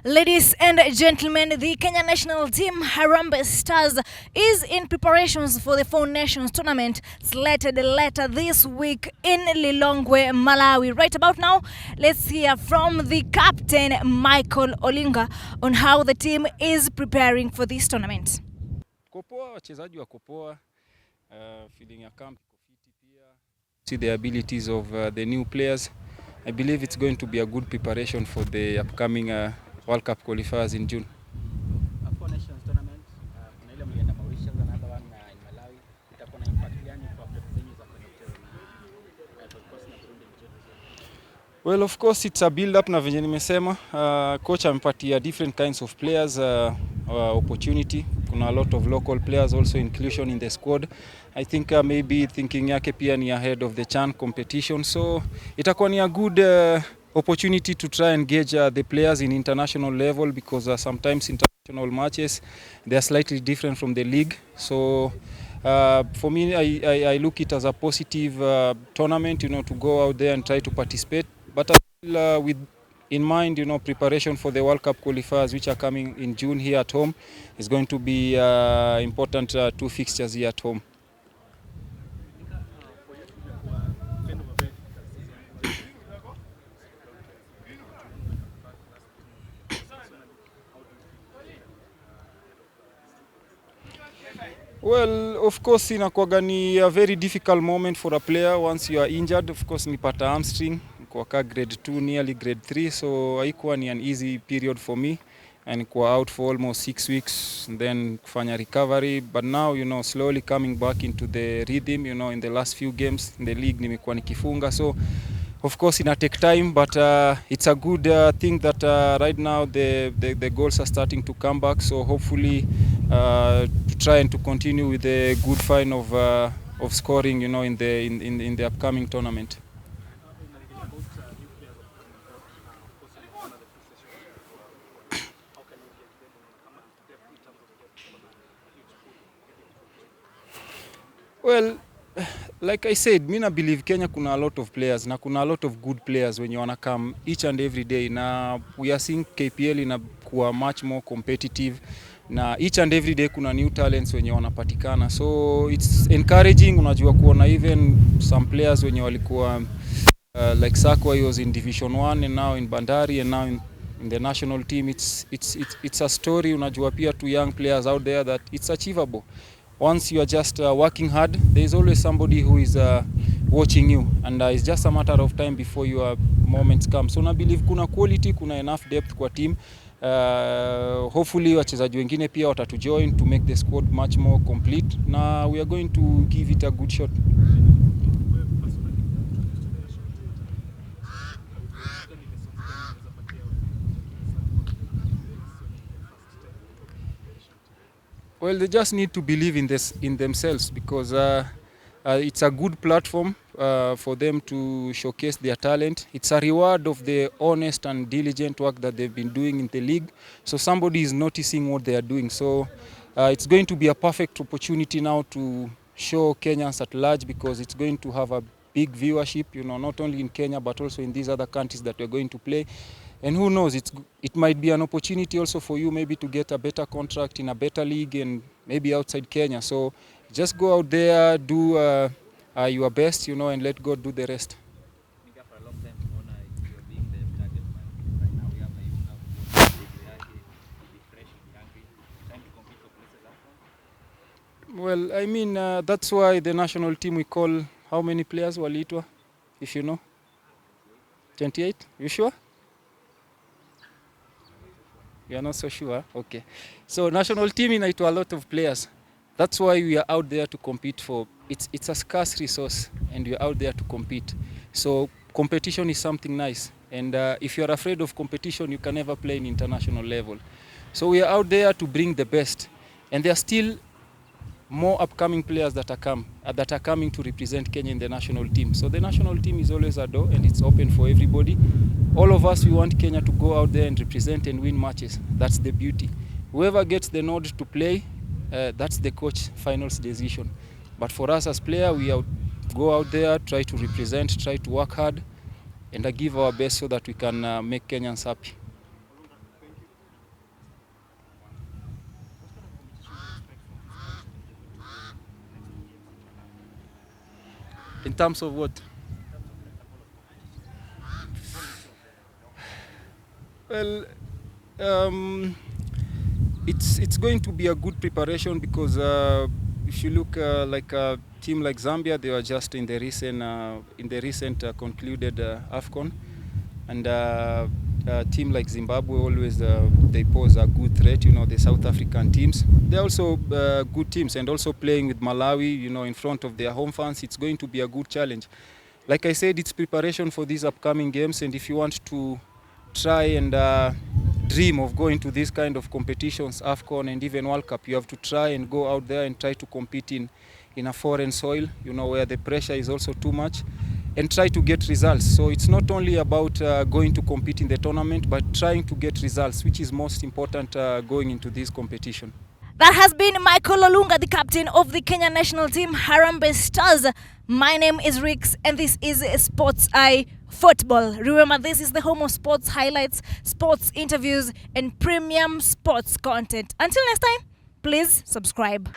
Ladies and gentlemen, the Kenya national team Harambee Stars is in preparations for the Four Nations tournament slated later this week in Lilongwe, Malawi. Right about now, let's hear from the captain Michael OLunga on how the team is preparing for this tournament. Kopoa, wachezaji wa Kopoa, feeling ya camp kofiti pia. See the abilities of the new players. I believe it's going to be a good preparation for the upcoming World Cup qualifiers in June. Four Nations tournament, kuna ile mlienda Mauritius, another one in Malawi. Itakuwa na impact gani kwa players zenyu za kwenda kucheza na Burundi mchezo? Well, of course it's a build up na venye nimesema. Coach amepatia different kinds of players opportunity. Kuna a lot of local players also inclusion in the squad. I think maybe thinking yake pia ni ahead of the CHAN competition, so itakuwa ni a good opportunity to try and gauge the players in international level, because sometimes international matches they are slightly different from the league. So for me, I look it as a positive tournament, to go out there and try to participate, but with in mind, preparation for the World Cup qualifiers, which are coming in June here at home, is going to be important two fixtures here at home. Well, of course, inakuwaga ni a very difficult moment for a player once you are injured. Of course, nipata hamstring kwa grade 2 nearly grade 3, so haikuwa ni an easy period for me, and kwa out for almost 6 weeks, and then kufanya recovery, but now slowly coming back into the rhythm. In the last few games in the league nimekuwa nikifunga, so of course ina take time, but it's a good thing that right now the goals are starting to come back, so hopefully to try and to continue with the good fine of scoring in the upcoming tournament. Well, like I said, I believe Kenya kuna a lot of players na kuna a lot of good players when you wanna come each and every day, na we are seeing KPL inakuwa much more competitive, na each and every day kuna new talents wenye wanapatikana, so it's encouraging. Unajua kuona even some players wenye walikuwa like Sako, he was in Division 1 and now in Bandari and now in the national team. It's a story. Unajua pia to young players out there that it's achievable. Once you are just working hard, there is always somebody who is watching you, and it's just a matter of time before your moments come. So I believe kuna quality, kuna enough depth kwa team. Hopefully wachezaji wengine pia watatu join to make the squad much more complete. Now we are going to give it a good shot. Well, they just need to believe in themselves, because it's a good platform for them to showcase their talent. It's a reward of the honest and diligent work that they've been doing in the league. So somebody is noticing what they are doing. So it's going to be a perfect opportunity now to show Kenyans at large, because it's going to have a big viewership, not only in Kenya but also in these other countries that we're going to play. And who knows, it might be an opportunity also for you maybe to get a better contract in a better league and maybe outside Kenya. So just go out there, do your best, and let God do the rest. For a long time, you're being the target man. Right now we have a young be fresh, be hungry, trying to compete for places after. Well, I mean, that's why the national team, we call how many players waliitwa, if you know? 28? You sure? You are not so sure? Okay. So national team inaitwa a lot of players. That's why we are out there to compete for. It's a scarce resource, and we are out there to compete. So competition is something nice. And if you are afraid of competition, you can never play in international level. So we are out there to bring the best. And there are still more upcoming players that are coming to represent Kenya in the national team. So the national team is always a door, and it's open for everybody. All of us, we want Kenya to go out there and represent and win matches. That's the beauty. Whoever gets the nod to play, that's the coach finals decision. But for us as players, we go out there, try to represent, try to work hard, and give our best so that we can make Kenyans happy. In terms of what? Well, it's going to be a good preparation because if you look like a team like Zambia, they were just in the recent concluded AFCON, and a team like Zimbabwe always they pose a good threat. You know, the South African teams, they're also good teams, and also playing with Malawi, you know, in front of their home fans, it's going to be a good challenge. Like I said, it's preparation for these upcoming games, and if you want to try and dream of going to these kind of competitions, AFCON and even World Cup, you have to try and go out there and try to compete in a foreign soil, you know, where the pressure is also too much, and try to get results. So it's not only about going to compete in the tournament, but trying to get results, which is most important going into this competition. That has been Michael OLunga, the captain of the Kenya national team, Harambee Stars. My name is Rix, and this is Sports Eye Football. Remember, this is the home of sports highlights, sports interviews, and premium sports content. Until next time, please subscribe.